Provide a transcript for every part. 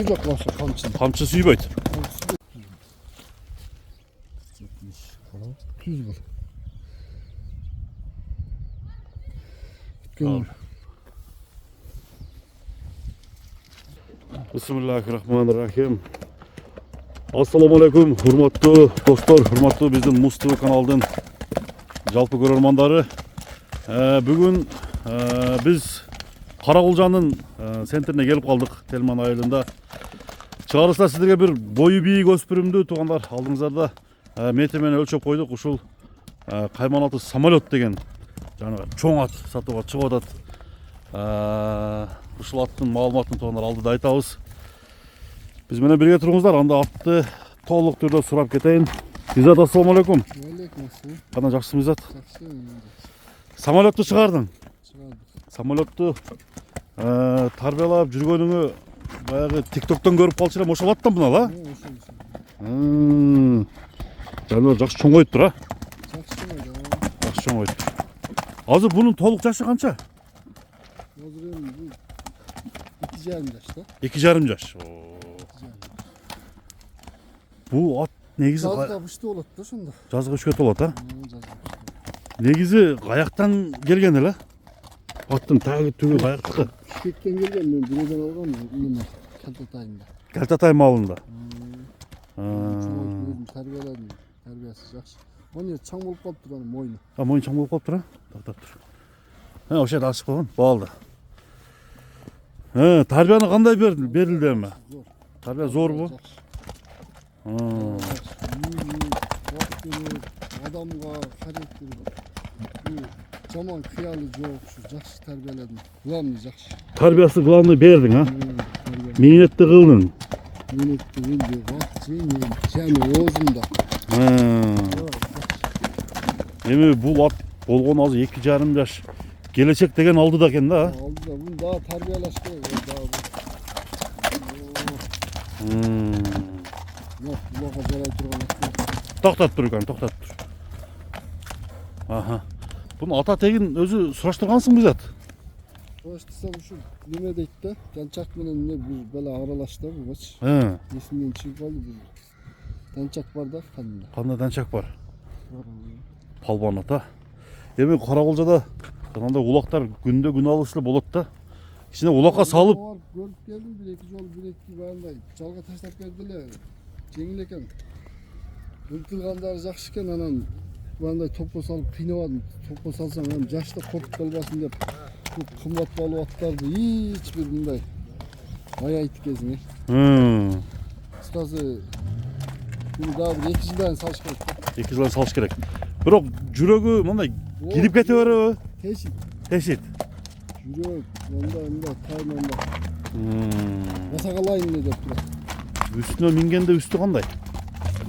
Uzaklaşsa kamçını. Kamçı suybaydı. Tuz var. Tamam. Bismillahirrahmanirrahim. Assalamu alaikum, hurmatlı dostlar, hurmatlı bizim Muz TV kanalının жалпы көрермандары. Бүгін biz Қарақұлжанның центріне келіп қалдық, Телман айылында. Шығарысында сіздерге бір бойы биік өспірімді туғандар алдыңыздарда метрмен өлшеп қойдық. Ушул Қайман аты самолет деген жаңағы чоң ат сатуға шығып атат. Ушул аттың маалыматын туғандар алдыда айтабыз. Biz менен бірге тұрыңыздар, анда атты толық түрде сұрап кетейін. Бизат, ассаламу алейкум. Қана жақсымыз ат? Самолетті шығардың? Самолетті тарбиялап жүргөнүңү баягы тиктоктон көрүп калчу элем, ошол аттан мына ла? Жаныбар жакшы чоңойуп тур, а? Жакшы чоңойуп тур. Азыр бунун толук жашы канча? Азыр эми 2,5 жаш да. 2,5 жаш. Бул ат негизи жазга күчтүү болот да ошондо. Жазга күчкө болот, а? Негизи каяктан келген эле? Аттын тагы түгү каяктыкы? Бишкектен келген, мен бирөөдөн алгам, мына Калтатайында. Калтатай маалында. Өзүм тарбияладым, тарбиясы жакшы. Мону чаң болуп калыптыр анын мойну. Мойну чаң болуп калыптыр, а? Токтоп тур. Ошол жерде ачып койгон, болду. Тарбияны кандай берилди эми? Тарбия зорбу? Адамга характери бар. Жаман кыялы жок, жакшы тарбияладым. Главный жакшы. Тарбиясы главный бердиң, а? Мээнетти кылдың. Мээнетти кылды, вакчы, жаны оозунда. Эми бул ат болгону азыр 2,5 жаш. Келечек деген алдыда экен да? Алдыда, буну дагы тарбиялаш керек, дагы. Булага жарай турган ат. Токтоп тур экен, токтоп тур. Аха. Bunu ata tegin özü suraştırgansın bizat. Suraştırsam şu neme deyt da, dançak menen ne bir bela aralaştı bu maç. Esinden çıkıp kaldı bir. Dançak var da kanında. Kanında dançak var. Palban ata. Эми Каракулжада жанагындай улактар күндө күн алышлы болот да. İçine улакка салып. Көрүп келдим, bir-эки жол bir-эки баягындай жалга таштап берди эле. Жеңил экен. Ынтылгандары жакшы экен, анан баягындай топко салып кыйнабадым. Topla salsam hem yaşta korkup kalmasın diye bu kımbat balı atlardı hiçbir bunday bayağı ittik ezini. Kıskası bunu daha bir 2 yıldan salış gerek. 2 yıldan salış gerek. Bırak jürögü bunday gidip ketiveri o? Teşit. Teşit. Jürög onda taymanda. Masakalayın ne dep durar. Üstüne mingende üstü kanday?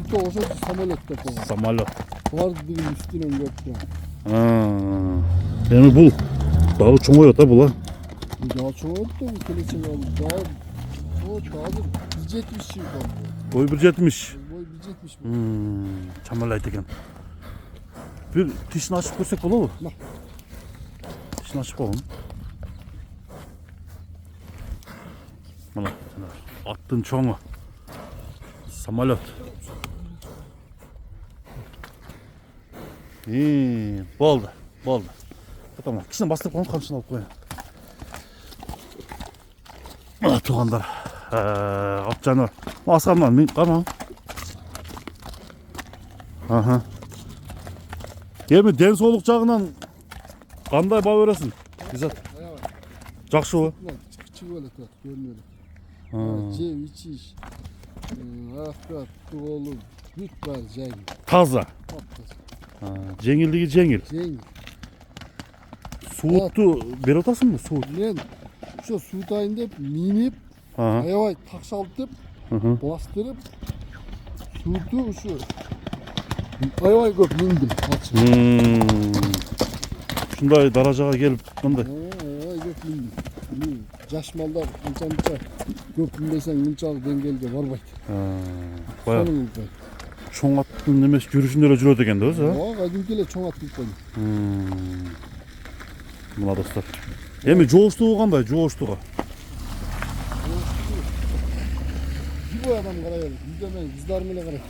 Üstü olsa samolot dep olur. Samolot. Var digin üstüne göptü. Yani bul dağı çoğuyor da bula. Dağı çoğuyor da bu kelesi var. Dağı hazır 170 şey var. Boy 170. Boy 170 mi? Çamalaydı eken. Bir dişini açıp görsek olur mu? Bak. Dişini açıp olalım. Mana attın çoğu. Samolot. Болды. Tamam. Kişinin bastırıp koyun, kamçını alıp koyun. Mana tuğanдар. At canı var. Asqarman, men qarma. Aha. Эми ден соолук жагынан кандай баа бересиң? Бизат. Жакшыбы? Кичи болот, көрүнөт. Жеп ичиш. Аяктар, туголу, бүт бар жайы. Таза. Жеңилдиги жеңил. Жеңил. Суутtu берип атасыңбы, суут? Мен ошо суутайын деп минип, аябай такшалтып, бастырып, сууту ушу аябай көп миндим. Ушундай даражага келип мындай. Аябай көп миндим. Жаш малдар анча көп минбесең мынчалык деңгээлге барбайт. Баягы чоң аттын немес жүрүшүндө эле жүрөт экен да өзү, а? Кадимки эле чоң ат кылып койду. Мына достор. Эми жооштугу кандай, жооштугу? turboy adam qarayır. Uyda men kızlarım ele qarayır.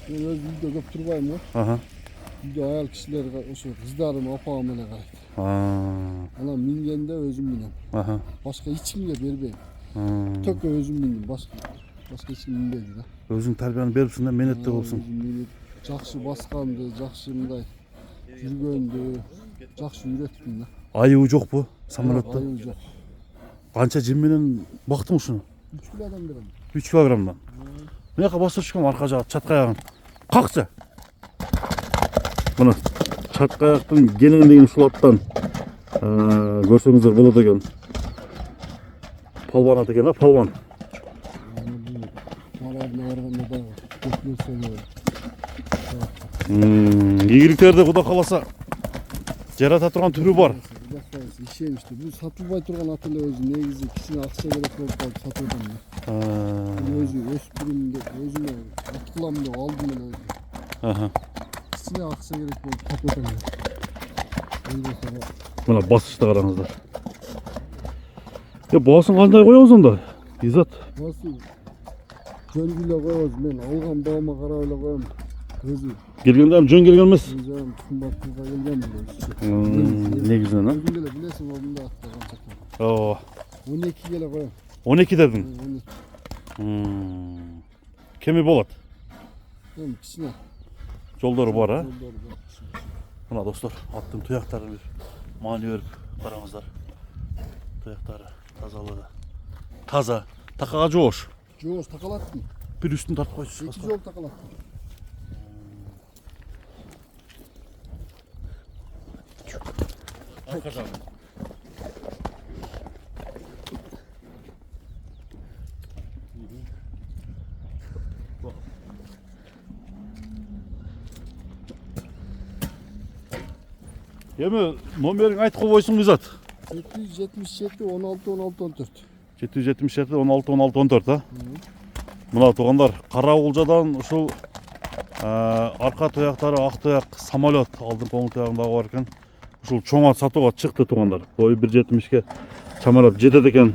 Men öz uyda köp turbayım ya. Aha. Uyda ayal kişiler oşu kızlarım apağım ele qarayır. Ha. Anam mingende özüm binem. Aha. Başka hiç kimge berbeyim. Ha. Tek özüm bindim. Başka hiç kim binbeydi da. Özün terbiyeni beripsin de menetli olsun. Жақсы басқанды, жақсы мындай жүргөндү, жақсы үйрөттүм да. Айığı жоқ bu самолетта. Айыл жок. Qancha jim менен бактың ушуну? 3 kilo адам берем. 3 kilogramdan. Мына басып шыққан арқа жағы чатқа аяғын. Қақшы. Мына чатқа аяқтың гелеңдеген шулаттан көрсеңіздер болады екен. Палван аты екен, а палван. Марабына барганда да көп нерсе бар. Игіліктерді құда қаласа жарата тұрған түрі бар. Ишеништи. Бул сатылбай турган ат эле өзү негизи кичине акча керек болуп калып сатып атам да. Өзү өспүрүм деп өзүмө ат кылам деп алдым эле өзү. Кичине акча керек болуп сатып атам да. Мына басышты қараңыздар. Басын қандай қоямыз онда? Изат. Басын жөн эле коебуз. Мен алган баама карап эле коем. Өзү Келгенде жөн келген емес. өзүм кымбатка келгем эле. Негізінен, а? Өзүң эле билесиң алдында атта канча. 12 эле коем. 12 дедің. 12. Кеме болады. Эми кичине. Жолдары бар, а? Жолдору бар. Мына достар, аттың тұяқтары бір маневр қараңыздар. Тұяқтары тазалығы. Таза. Тақаға жоғыш. Жоош такалаттым. Bir üstünü tartıp koysun. 2 жол такалаттым. Arka tarafı. Emi numerini ayt koysun bizat. 777 16 16 14. 777 16 16 14 ha. Мына туғандар Қарауылжадан ушул арқа тұяқтары ақ тұяқ самолет алдын қоңыр тұяғындағы бар екен. Ушул чоң ат сатуға шықты туғандар. Бойы 1.70-ке шамалап жетеді екен.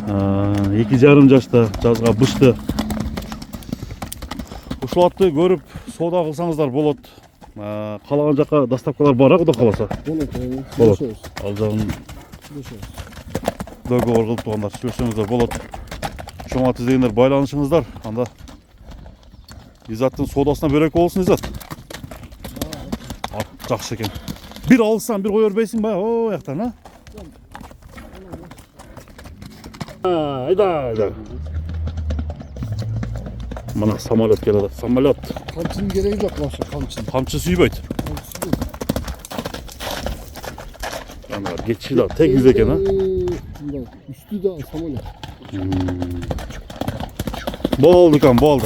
2,5 жашта жазға бышты. Ушул атты көріп сауда қылсаңыздар болады. Қалаған жаққа доставкалар бар, құда қаласа. Болады. Ал жағын договор қылып туғандар. Сөйлесеңіздер болады. Чоң ат іздегендер байланышыңыздар. Анда Изаттың содасына бөлек болсын Изат. Ат жақсы екен. Bir alsan bir koyur beysin baya o ayaktan ha. Hayda. Mana samolyot keladi. Samolyot. Kamçının gereği yok başka kamçının. Kamçı suybaydı. Ana geçiyor tek yüz eken ha. Üstü de samolyot. Boğuldu kan boğuldu.